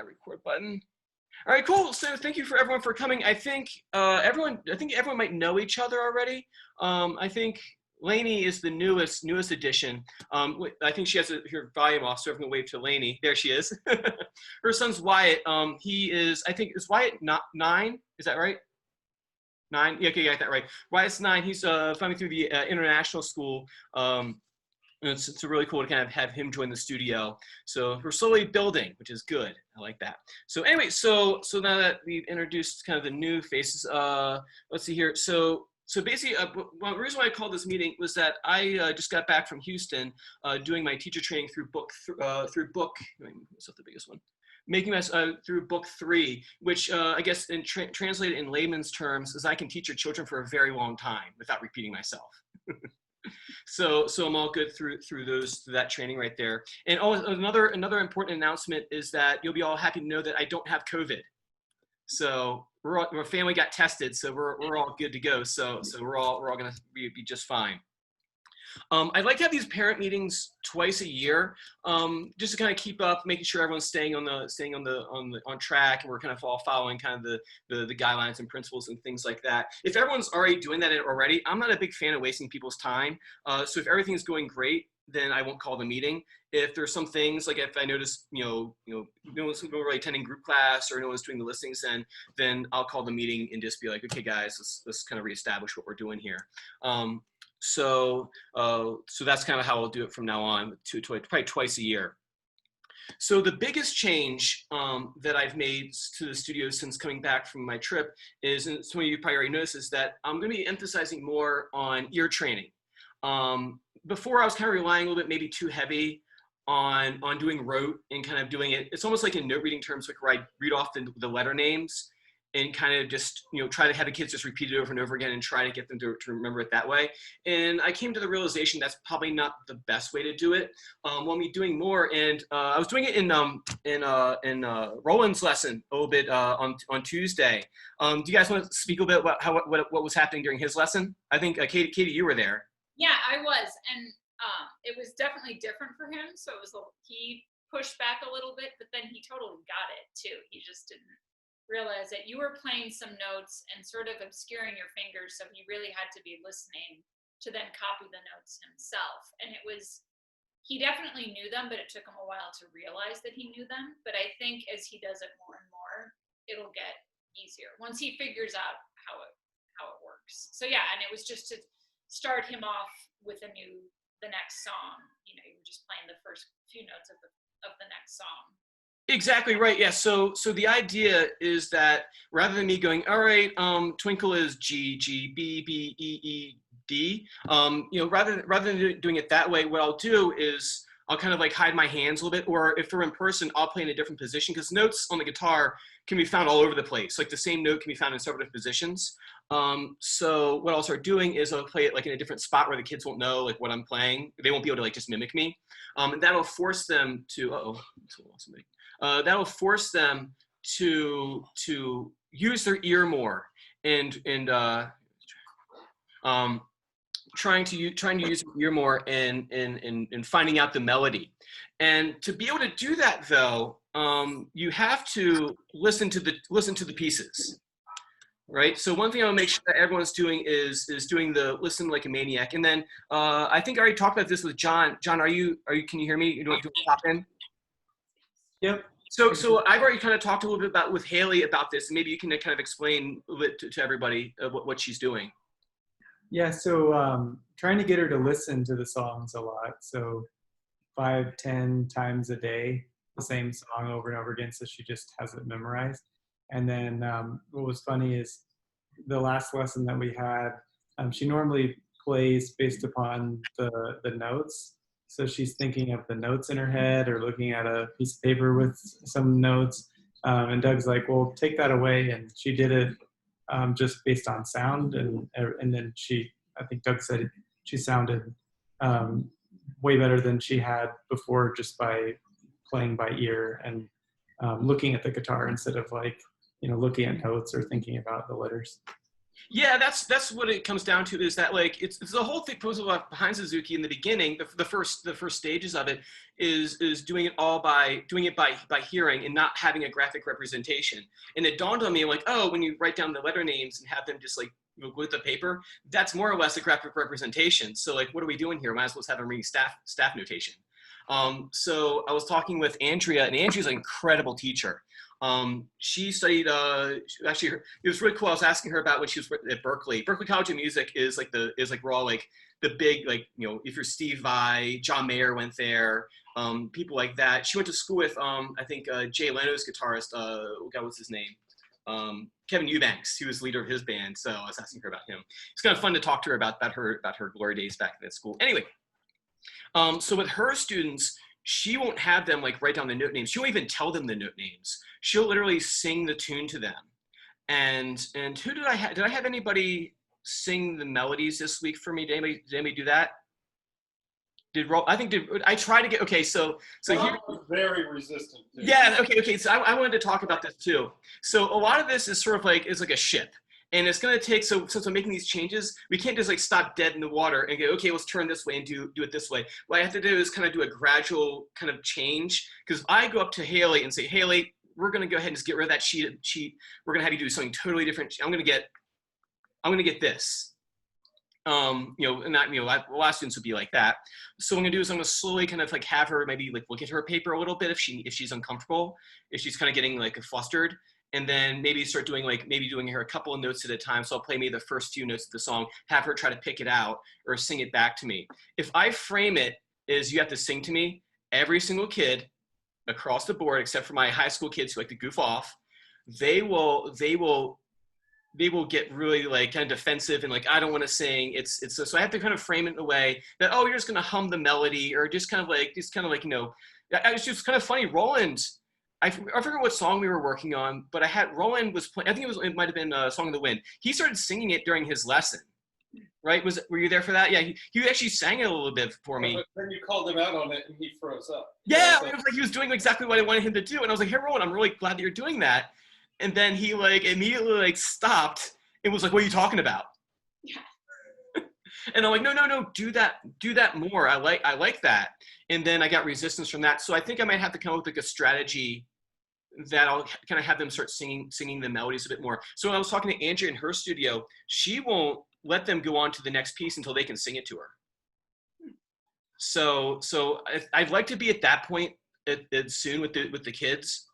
that record button. All right, cool. So thank you for everyone for coming. I think everyone might know each other already. I think Lainey is the newest addition. I think she has her volume off, so everyone wave to Lainey. There she is. Her son's Wyatt. He is, I think, is Wyatt not 9? Is that right? 9? Yeah, okay, you got that right. Wyatt's 9. He's finally through the international school. And it's really cool to kind of have him join the studio. So we're slowly building, which is good. I like that. So anyway, so now that we've introduced kind of the new faces, let's see here. So basically, well, the reason why I called this meeting was that I just got back from Houston doing my teacher training through book. Let me myself the biggest one. Making us through book 3, which I guess translated in layman's terms is I can teach your children for a very long time without repeating myself. So I'm all good through that training right there. And another important announcement is that you'll be all happy to know that I don't have COVID. So our family got tested, so we're all good to go. So we're all gonna be just fine. I'd like to have these parent meetings twice a year, just to kind of keep up, making sure everyone's staying on track, and we're kind of all following kind of the guidelines and principles and things like that. If everyone's already doing that already, I'm not a big fan of wasting people's time. So if everything's going great, then I won't call the meeting. If there's some things, like if I notice, no one's really attending group class or no one's doing the listings, then I'll call the meeting and just be like, okay, guys, let's kind of reestablish what we're doing here. So that's kind of how I'll do it from now on, probably twice a year. So the biggest change that I've made to the studio since coming back from my trip is, and some of you probably already noticed, is that I'm going to be emphasizing more on ear training. Before I was kind of relying a little bit, maybe too heavy on doing rote and kind of doing it. It's almost like in note reading terms, like where I read off the letter names and kind of just, try to have the kids just repeat it over and over again and try to get them to remember it that way. And I came to the realization that's probably not the best way to do it. We'll be doing more, and I was doing it in Roland's lesson a little bit on Tuesday. Do you guys want to speak a little bit about what was happening during his lesson? I think Katie, you were there. Yeah, I was, and it was definitely different for him. So he pushed back a little bit, but then he totally got it too. He just didn't realize that you were playing some notes and sort of obscuring your fingers, so he really had to be listening to then copy the notes himself. And he definitely knew them, but it took him a while to realize that he knew them. But I think as he does it more and more, it'll get easier once he figures out how it works. So yeah, and it was just to start him off with the next song. You were just playing the first few notes of the next song. Exactly right. Yeah. So the idea is that rather than me going, all right, twinkle is G G B B E E D. Rather than doing it that way, what I'll do is I'll kind of like hide my hands a little bit, or if they're in person, I'll play in a different position, because notes on the guitar can be found all over the place. Like the same note can be found in several different positions. So what I'll start doing is I'll play it like in a different spot where the kids won't know like what I'm playing. They won't be able to like just mimic me. And that'll force them to, that'll force them to use their ear more and trying to use your ear more in finding out the melody. And to be able to do that though, you have to listen to the pieces. Right. So one thing I'll make sure that everyone's doing is doing the listen like a maniac. And then I think I already talked about this with John. John, can you hear me? You want to pop in? Yep. So I've already kind of talked a little bit with Haley about this, and maybe you can kind of explain a little bit to everybody what she's doing. Yeah. So trying to get her to listen to the songs a lot. So 5-10 times a day, the same song over and over again, so she just has it memorized. And then what was funny is the last lesson that we had, she normally plays based upon the notes. So she's thinking of the notes in her head or looking at a piece of paper with some notes. And Doug's like, well, take that away. And she did it just based on sound. And then I think Doug said she sounded way better than she had before, just by playing by ear and looking at the guitar instead of like, looking at notes or thinking about the letters. Yeah, that's what it comes down to, is that like it's the whole thing proposal behind Suzuki in the beginning. The first stages of it is doing it all by hearing and not having a graphic representation. And it dawned on me like, oh, when you write down the letter names and have them just like with the paper, that's more or less a graphic representation. So like, what are we doing here? Might as well have them reading staff notation. So I was talking with Andrea, and Andrea's an incredible teacher. She studied, actually, it was really cool. I was asking her about when she was at Berkeley. Berkeley College of Music is like we're all like the big, like, if you're Steve Vai, John Mayer went there, people like that. She went to school with, I think, Jay Leno's guitarist, God, what's his name? Kevin Eubanks. He was the leader of his band. So I was asking her about him. It's kind of fun to talk to her about her glory days back at school. Anyway, so with her students, she won't have them like write down the note names. She won't even tell them the note names. She'll literally sing the tune to them. And who did I have? Did I have anybody sing the melodies this week for me? Did anybody do that? I try to get, okay, so Rob was very resistant. Yeah, okay. So I wanted to talk about this too. So a lot of this is sort of like, it's like a ship. And it's going to take, so since I'm making these changes, we can't just like stop dead in the water and go, okay, let's turn this way and do it this way. What I have to do is kind of do a gradual kind of change. Because I go up to Haley and say, Haley, we're going to go ahead and just get rid of that sheet. We're going to have you do something totally different. I'm going to get this. And not, a lot of students would be like that. So what I'm gonna do is I'm gonna slowly kind of like have her maybe like look at her paper a little bit if she's uncomfortable, if she's kind of getting like flustered, and then maybe start doing her a couple of notes at a time. So I'll play maybe the first few notes of the song, have her try to pick it out or sing it back to me. If I frame it as you have to sing to me, every single kid across the board, except for my high school kids who like to goof off, they will get really like kind of defensive and like, I don't want to sing. So I have to kind of frame it in a way that, oh, you're just going to hum the melody, or just kind of like, it's just kind of funny. Roland, I forget what song we were working on, but Roland was playing, I think it might've been Song of the Wind. He started singing it during his lesson, right? Were you there for that? Yeah. He actually sang it a little bit for me. But then you called him out on it and he froze up. Yeah. It was like, he was doing exactly what I wanted him to do. And I was like, hey, Roland, I'm really glad that you're doing that. And then he like immediately like stopped and was like, what are you talking about? Yeah. And I'm like, no, do that more. I like that. And then I got resistance from that. So I think I might have to come up with like a strategy that I'll kind of have them start singing the melodies a bit more. So when I was talking to Andrea in her studio, she won't let them go on to the next piece until they can sing it to her. So I'd like to be at that point soon with the kids.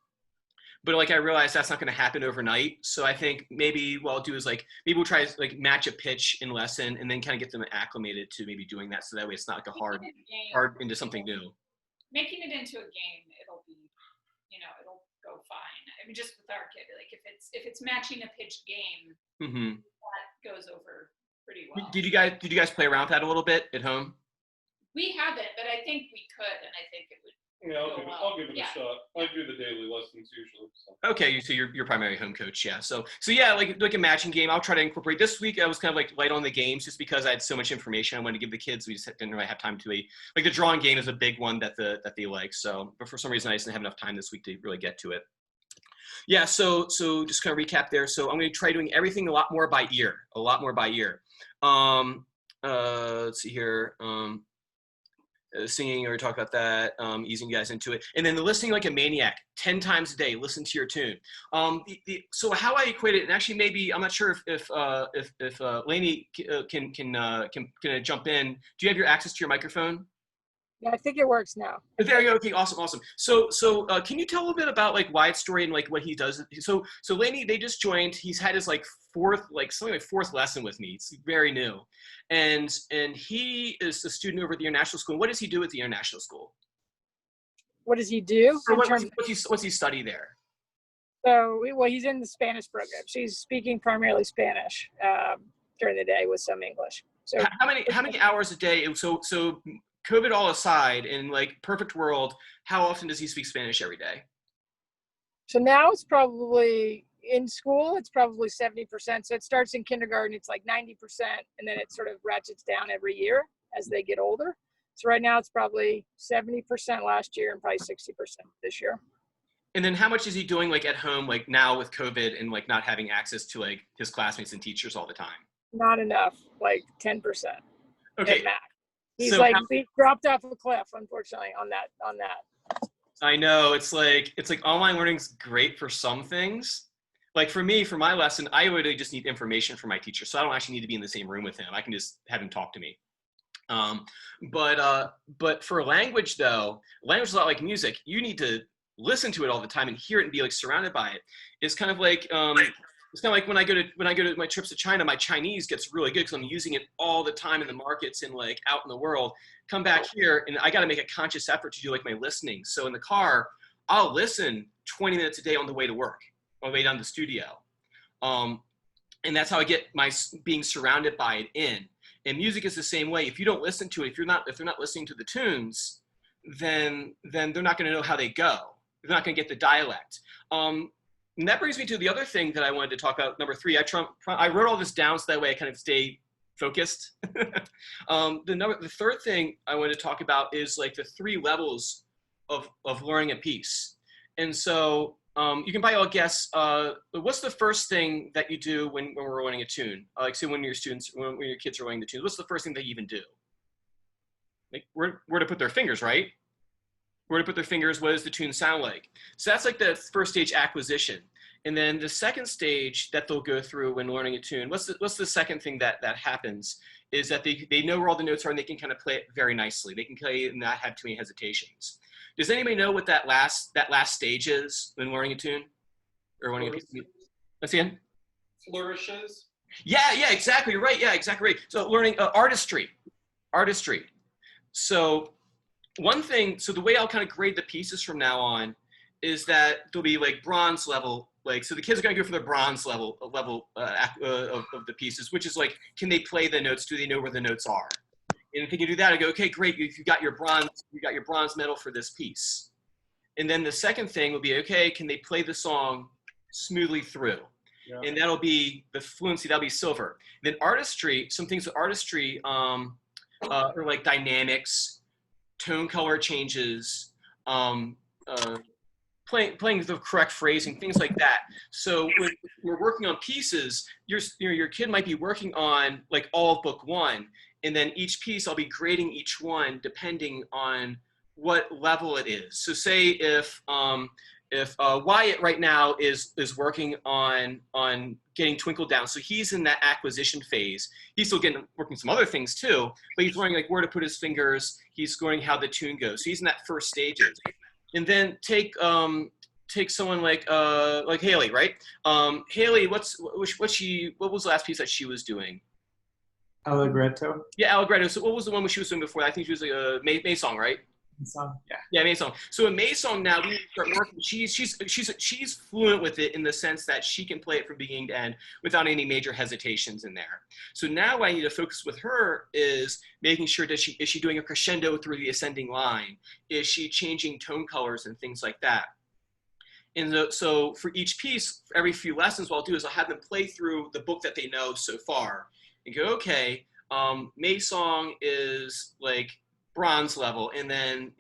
But like, I realized that's not going to happen overnight. So I think maybe what I'll do is like, maybe we'll try to like match a pitch in lesson and then kind of get them acclimated to maybe doing that. So that way it's not like a hard into something new. Making it into a game, it'll be, it'll go fine. I mean, just with our kid, like if it's matching a pitch game, that goes over pretty well. Did you guys play around with that a little bit at home? We haven't, but I think we could, and I think it would. Yeah, I'll give it a shot. I do the daily lessons usually. So. Okay, so you're primary home coach, yeah. So yeah, like a matching game. I'll try to incorporate. This week I was kind of like light on the games just because I had so much information I wanted to give the kids. We just didn't really have time to like the drawing game is a big one that they like. So, but for some reason I just didn't have enough time this week to really get to it. Yeah, so just kind of recap there. So I'm going to try doing everything a lot more by ear. Let's see here. Singing, or talk about that, easing you guys into it, and then the listening like a maniac 10 times a day. Listen to your tune. So how I equate it, and actually maybe I'm not sure if Lainey can jump in. Do you have your access to your microphone? Yeah, I think it works now. There you go. Okay, awesome. So can you tell a little bit about like Wyatt's story and like what he does? So Lainey, they just joined. He's had his fourth lesson with me. It's very new, and he is a student over at the international school. What does he do at the international school? What does he do? What's he study there? So, well, he's in the Spanish program. So he's speaking primarily Spanish during the day with some English. So how many hours a day? So COVID all aside, in like perfect world, how often does he speak Spanish every day? So now it's probably in school, it's probably 70%. So it starts in kindergarten, it's like 90%, and then it sort of ratchets down every year as they get older. So right now it's probably 70% last year and probably 60% this year. And then how much is he doing like at home, like now with COVID and like not having access to like his classmates and teachers all the time? Not enough, like 10% Okay, at max. He's so like he dropped off a cliff, unfortunately, on that. I know it's like online learning's great for some things. Like for me, for my lesson, I really just need information from my teacher, so I don't actually need to be in the same room with him. I can just have him talk to me. Um, but for language though, language is a lot like music. You need to listen to it all the time and hear it and be like surrounded by it. It's kind of like when I go to my trips to China, my Chinese gets really good because I'm using it all the time in the markets and like out in the world. Come back here and I got to make a conscious effort to do like my listening. So in the car, I'll listen 20 minutes a day on the way to work, on the way down to the studio. And that's how I get my being surrounded by it in. And music is the same way. If you don't listen to it, if they're not listening to the tunes, then they're not going to know how they go. They're not going to get the dialect. And that brings me to the other thing that I wanted to talk about. Number 3, I wrote all this down so that way I kind of stay focused. The third thing I wanted to talk about is like the 3 levels of learning a piece. And so you can probably all guess, what's the first thing that you do when we're learning a tune? Like say when your kids are learning the tunes, what's the first thing they even do? Like where to put their fingers, right? Where to put their fingers, what does the tune sound like? So that's like the first stage, acquisition. And then the second stage that they'll go through when learning a tune, what's the second thing that happens is that they know where all the notes are and they can kind of play it very nicely. They can play it and not have too many hesitations. Does anybody know what that last stage is when learning a tune? Or learning a piece of music? Let's see again. Flourishes. Yeah, exactly right. Yeah, exactly right. So learning artistry. So one thing, so the way I'll kind of grade the pieces from now on is that there'll be like bronze level, like, so the kids are going to go for the bronze level of the pieces, which is like, can they play the notes? Do they know where the notes are? And if they can do that, I go, okay, great. You got your bronze medal for this piece. And then the second thing will be, okay, can they play the song smoothly through? Yeah. And that'll be the fluency, that'll be silver. And then artistry, some things with artistry are like dynamics, tone color changes, playing the correct phrasing, things like that. So when we're working on pieces, your kid might be working on like all of book 1, and then each piece I'll be grading each one depending on what level it is. So say if Wyatt right now is working on getting Twinkle down, so he's in that acquisition phase. He's still working some other things too, but he's learning like where to put his fingers. He's learning how the tune goes. So he's in that first stages. And then take someone like Haley, right? Haley, what was the last piece that she was doing? Allegretto. Yeah, Allegretto. So what was the one she was doing before? I think she was like a May song, right? Song. Yeah, May song. So in May song now, we start working. She's fluent with it in the sense that she can play it from beginning to end without any major hesitations in there. So now what I need to focus with her is making sure is she doing a crescendo through the ascending line? Is she changing tone colors and things like that? And so for each piece, for every few lessons, what I'll do is I'll have them play through the book that they know so far and go, okay, May song is like bronze level, and then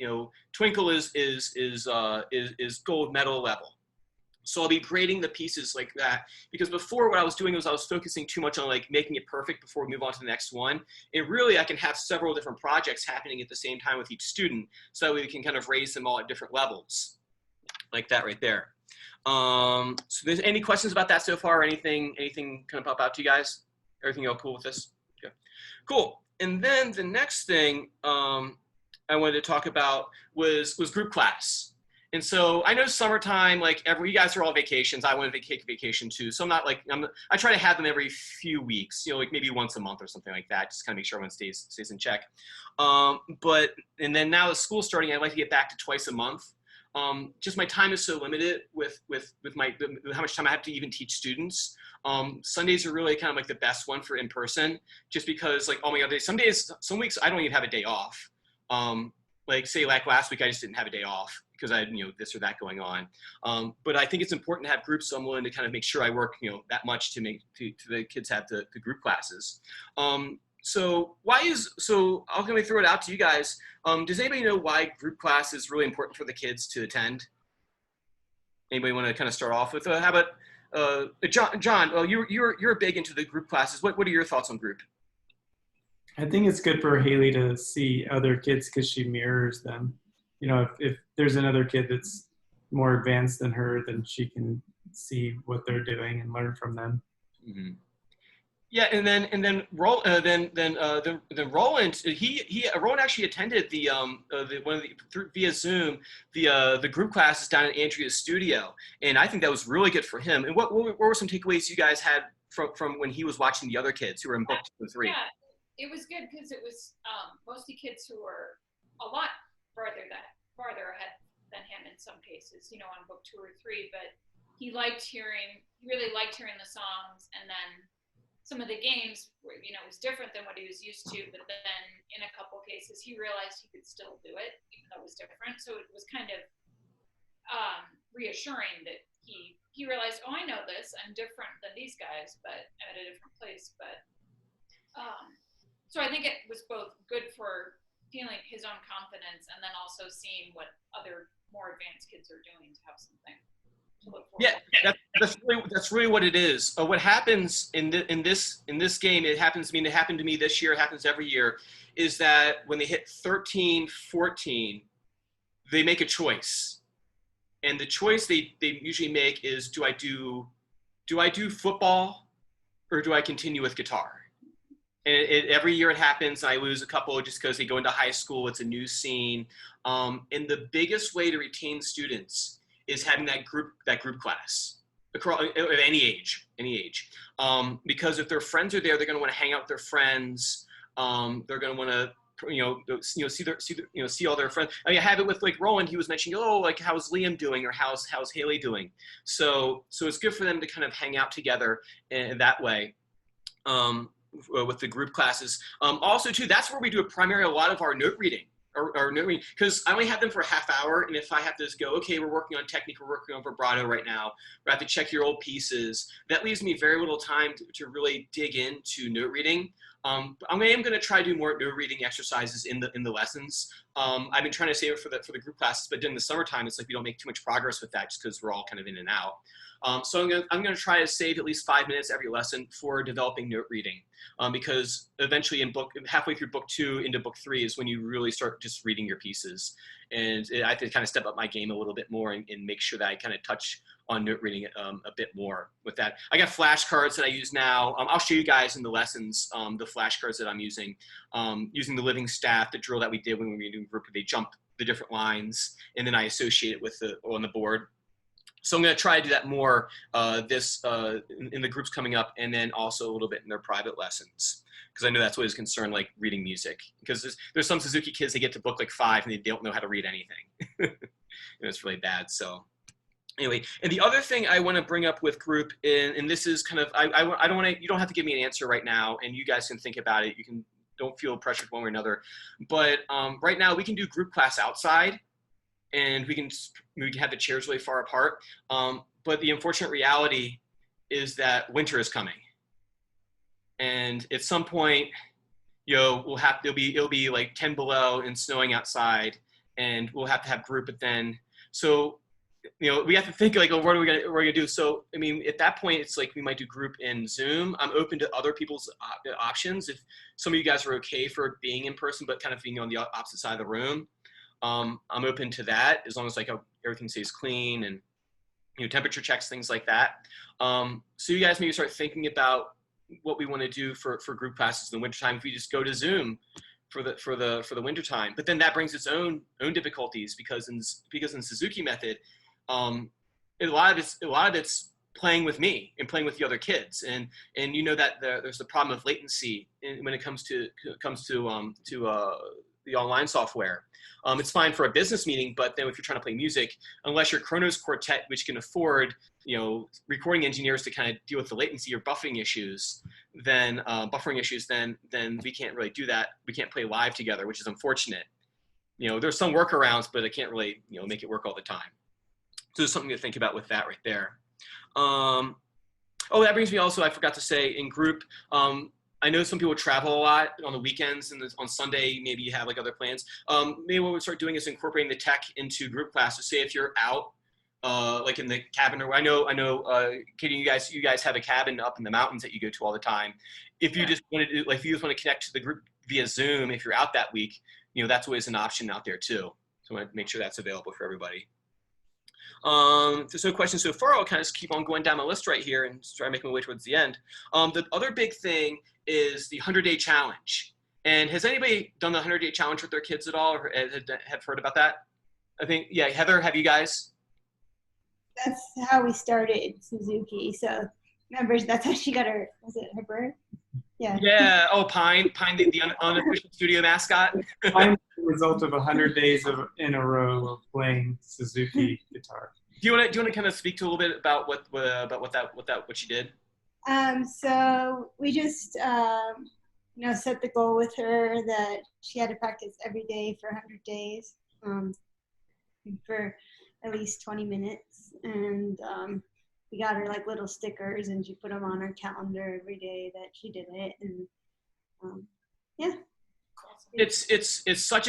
Twinkle is gold medal level. So I'll be grading the pieces like that, because before what I was doing was I was focusing too much on like making it perfect before we move on to the next one. And really I can have several different projects happening at the same time with each student, so that we can kind of raise them all at different levels, like that right there. So there's any questions about that so far, or anything kind of pop out to you guys? Everything all cool with this? Okay, cool. And then the next thing I wanted to talk about was group class. And so I know summertime, like you guys are all vacations. I want to take vacation too. So I'm not like, I try to have them every few weeks, like maybe once a month or something like that, just kind of make sure everyone stays in check. And then now that school's starting, I'd like to get back to twice a month. Just my time is so limited with how much time I have to even teach students. Sundays are really kind of like the best one for in-person, just because like, oh my God, some weeks I don't even have a day off. Like say like last week, I just didn't have a day off because I had, this or that going on. But I think it's important to have groups, so I'm willing to kind of make sure I work, that much to make the kids have the group classes. So I'll kind of throw it out to you guys. Does anybody know why group class is really important for the kids to attend? Anybody want to kind of start off with? How about John? John, well, you're big into the group classes. What are your thoughts on group? I think it's good for Haley to see other kids because she mirrors them. You know, if there's another kid that's more advanced than her, then she can see what they're doing and learn from them. Mm-hmm. Yeah, and then Roland Roland actually attended the one of the via Zoom the group classes down at Andrea's studio, and I think that was really good for him. And what were some takeaways you guys had from when he was watching the other kids who were in book 2 and 3? Yeah, it was good because it was mostly kids who were a lot farther ahead than him in some cases, you know, on book 2 or 3. But he really liked hearing the songs, and then some of the games were, you know, was different than what he was used to, but then in a couple cases he realized he could still do it even though it was different. So it was kind of reassuring that he realized, oh, I know this, I'm different than these guys, but I'm at a different place. But so I think it was both good for feeling his own confidence and then also seeing what other more advanced kids are doing to have something to look forward to. That's really what it is. What happens in this game, it happened to me this year, it happens every year, is that when they hit 13, 14, they make a choice. And the choice they usually make is, do I do football or do I continue with guitar? And every year it happens, and I lose a couple just because they go into high school, it's a new scene. And the biggest way to retain students is having that group class across at any age. Because if their friends are there, they're going to want to hang out with their friends. They're going to want to see all their friends. I mean, I have it with like Roland. He was mentioning, oh, like how's Liam doing, or how's Haley doing. So it's good for them to kind of hang out together in that way. With the group classes. Also too, that's where we do a lot of our note reading. Or note reading, because I only have them for a half hour, and if I have to just go, okay, we're working on technique, we're working on vibrato right now, we have to check your old pieces, that leaves me very little time to really dig into note reading. I am going to try to do more note reading exercises in the lessons. I've been trying to save it for the group classes, but during the summertime, it's like we don't make too much progress with that just because we're all kind of in and out. So I'm going to try to save at least 5 minutes every lesson for developing note reading, because eventually halfway through book 2 into book 3 is when you really start just reading your pieces. And I have to kind of step up my game a little bit more and make sure that I kind of touch on note reading a bit more with that. I got flashcards that I use now. I'll show you guys in the lessons the flashcards that I'm using the living staff, the drill that we did when we were doing group. They jump the different lines, and then I associate it with on the board. So I'm going to try to do that more in the groups coming up, and then also a little bit in their private lessons, because I know that's what is concerned, like reading music. Because there's some Suzuki kids, they get to book like 5 and they don't know how to read anything. And it's really bad. So anyway, and the other thing I want to bring up with group, and this is kind of, I don't want to, you don't have to give me an answer right now, and you guys can think about it. Don't feel pressured one way or another. But right now we can do group class outside, and we can have the chairs really far apart. But the unfortunate reality is that winter is coming. And at some point, it'll be like 10 below and snowing outside, and we'll have to have group. But then, so, we have to think like, oh, what are we gonna do? So, I mean, at that point, it's like we might do group in Zoom. I'm open to other people's options. If some of you guys are okay for being in person, but kind of being on the opposite side of the room, I'm open to that, as long as like everything stays clean and temperature checks, things like that. So you guys maybe start thinking about what we want to do for group classes in the wintertime if we just go to Zoom for the wintertime. But then that brings its own difficulties, because in Suzuki method, a lot of it's playing with me and playing with the other kids, and that there's the problem of latency when it comes to the online software. It's fine for a business meeting, but then if you're trying to play music, unless you're Kronos Quartet, which can afford recording engineers to kind of deal with the latency or buffering issues, then we can't really do that. We can't play live together, which is unfortunate. There's some workarounds, but I can't really make it work all the time. So there's something to think about with that right there. That brings me also, I forgot to say, in group, I know some people travel a lot on the weekends, and on Sunday, maybe you have like other plans. Maybe what we'll start doing is incorporating the tech into group classes. Say if you're out like in the cabin, or I know, Katie, you guys have a cabin up in the mountains that you go to all the time. If you just wanted to, like, if you just want to connect to the group via Zoom, if you're out that week, that's always an option out there too. So I want to make sure that's available for everybody. There's no questions so far. I'll kind of keep on going down my list right here and try to make my way towards the end. The other big thing is the 100-day challenge. And has anybody done the 100-day challenge with their kids at all, or have heard about that? I think, yeah, Heather, have you guys? That's how we started Suzuki. So remember, that's how she got her, was it her bird? Yeah. Yeah. Oh, Pine, the unofficial studio mascot. I'm the result of 100 days in a row of playing Suzuki guitar. Do you want to kind of speak to a little bit about what you did? So we just set the goal with her that she had to practice every day for 100 days, for at least 20 minutes, and we got her like little stickers, and she put them on her calendar every day that she did it, and yeah. It's such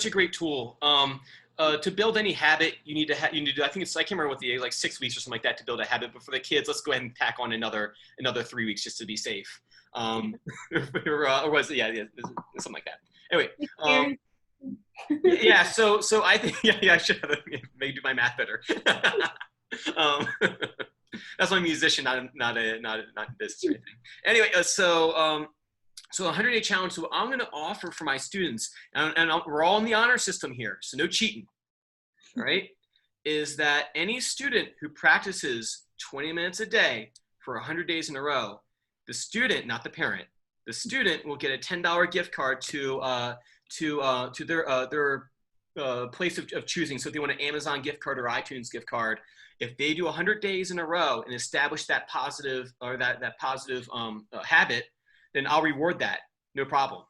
a great tool. To build any habit, you need to I think I can't remember what the, like 6 weeks or something like that to build a habit. But for the kids, let's go ahead and tack on another 3 weeks just to be safe. Or was it? Yeah, something like that. Anyway. Yeah. So I think I should have maybe do my math better. That's why I'm a musician, not in business or anything. Anyway, so a 100-day challenge. So I'm going to offer for my students, and we're all in the honor system here, so no cheating. All right, is that any student who practices 20 minutes a day for 100 days in a row, the student, not the parent, the student will get a $10 gift card to their place of choosing. So if they want an Amazon gift card or iTunes gift card, if they do 100 days in a row and establish that positive or that positive habit, then I'll reward that, no problem.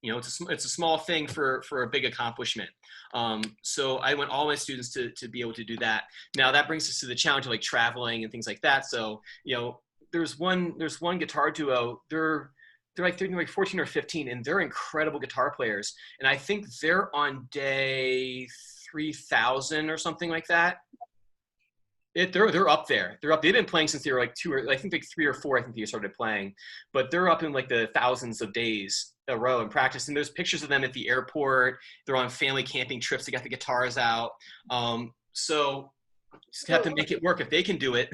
It's a small thing for a big accomplishment. So I want all my students to be able to do that. Now that brings us to the challenge of like traveling and things like that. So there's one guitar duo. They're like 14 or 15, and they're incredible guitar players. And I think they're on day 3,000 or something like that. They're up there. They've been playing since they were like 3 or 4. I think they started playing, but they're up in like the thousands of days a row in practice. And there's pictures of them at the airport. They're on family camping trips. They got the guitars out. So just have to make it work if they can do it.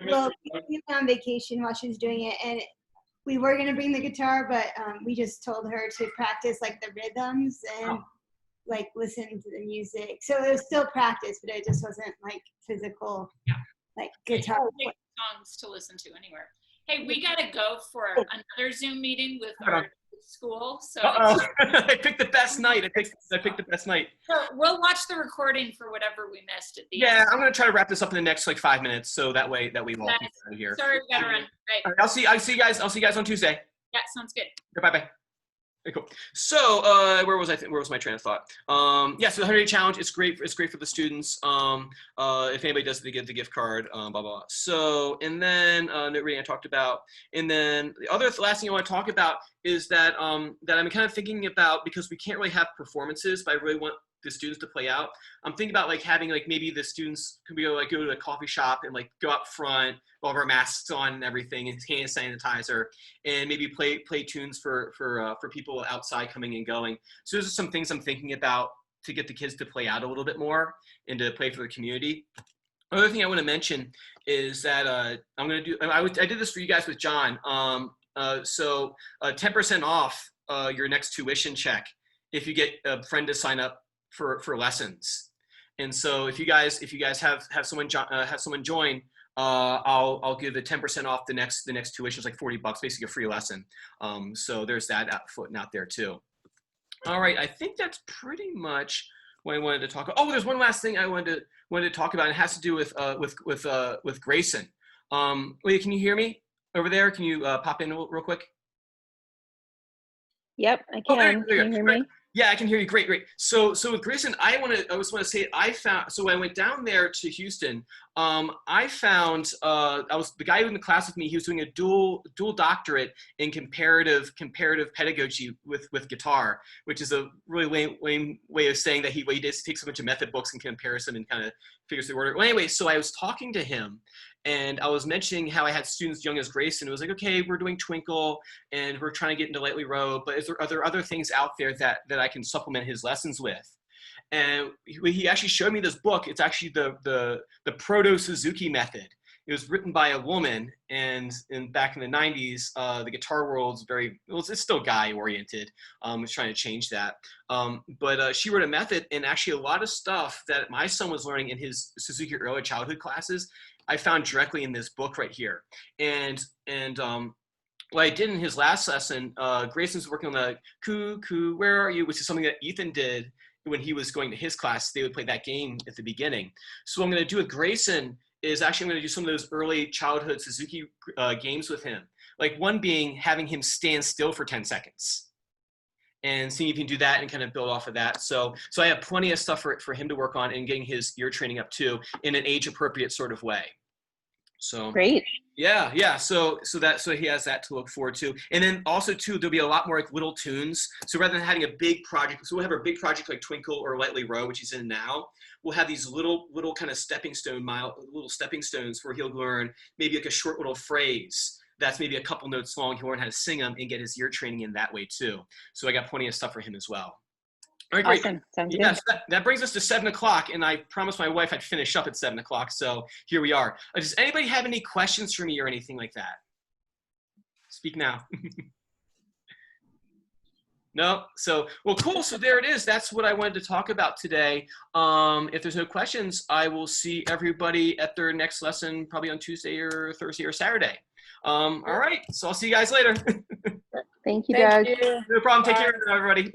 Well, we were on vacation while she was doing it, and we were going to bring the guitar, but we just told her to practice like the rhythms and like listen to the music. So it was still practice, but it just wasn't like physical, like guitar. Songs to listen to anywhere. Hey, we got to go for another Zoom meeting with our school. So I picked the best night. I picked the best night. So we'll watch the recording for whatever we missed at the end. Yeah, I'm gonna try to wrap this up in the next like 5 minutes, so that way we won't be out of here. Sorry, we gotta run. Right. All right, I'll see you guys on Tuesday. Yeah, sounds good. Bye. Okay, cool. So where was I? Where was my train of thought? Yeah, so the 100-day challenge. It's great. It's great for the students. If anybody does, they get the gift card. Blah blah. So and then note reading I talked about. And then the last thing I want to talk about is that that I'm kind of thinking about, because we can't really have performances, but I really want the students to play out. I'm thinking about like having like maybe the students could go to a coffee shop and like go out front, all of our masks on and everything, and hand sanitizer, and maybe play tunes for people outside coming and going. So those are some things I'm thinking about to get the kids to play out a little bit more and to play for the community. Another thing I want to mention is that I did this for you guys with John. So 10% off your next tuition check if you get a friend to sign up for lessons. And so if you guys have someone join, I'll give the 10% off the next tuition. It's like $40, basically a free lesson. So there's that footing out there too. All right, I think that's pretty much what I wanted to talk about. Oh, there's one last thing I wanted to talk about. It has to do with Grayson. Wait, can you hear me over there? Can you pop in real quick? Yep, I can. Can you hear me? Yeah, I can hear you. Great, great. So with Grayson, I just want to say I found. So when I went down there to Houston, I found I was the guy in the class with me. He was doing a dual doctorate in comparative pedagogy with guitar, which is a really lame way of saying that he just takes a bunch of method books and compares them and kind of figures the order. Well, anyway, so I was talking to him, and I was mentioning how I had students young as Grayson. It was like, okay, we're doing Twinkle, and we're trying to get into Lightly Row, but are there other things out there that I can supplement his lessons with? And he actually showed me this book. It's actually the Proto Suzuki method. It was written by a woman, and back in the 90s, the guitar world's it's still guy oriented. It's trying to change that. But she wrote a method, and actually a lot of stuff that my son was learning in his Suzuki early childhood classes, I found directly in this book right here. And what I did in his last lesson, Grayson's working on the Coo, where are you? Which is something that Ethan did when he was going to his class. They would play that game at the beginning. So what I'm going to do with Grayson is actually I'm going to do some of those early childhood Suzuki games with him. Like one being having him stand still for 10 seconds and seeing if you can do that and kind of build off of that. So I have plenty of stuff for him to work on and getting his ear training up too in an age appropriate sort of way. So Great. Yeah. So he has that to look forward to, and then also too there'll be a lot more like little tunes. So rather than having a big project, so we'll have a big project like Twinkle or Lightly Row, which he's in now. We'll have these little kind of stepping stones where he'll learn maybe like a short little phrase that's maybe a couple notes long. He'll learn how to sing them and get his ear training in that way too. So I got plenty of stuff for him as well. All right, great. Awesome. Sounds good. Yes, that brings us to 7 o'clock, and I promised my wife I'd finish up at 7 o'clock, so here we are. Does anybody have any questions for me or anything like that? Speak now. No? So, well, cool. So there it is. That's what I wanted to talk about today. If there's no questions, I will see everybody at their next lesson probably on Tuesday or Thursday or Saturday. All right. So I'll see you guys later. Thank you, Doug. Thank you. No problem. Take care, everybody.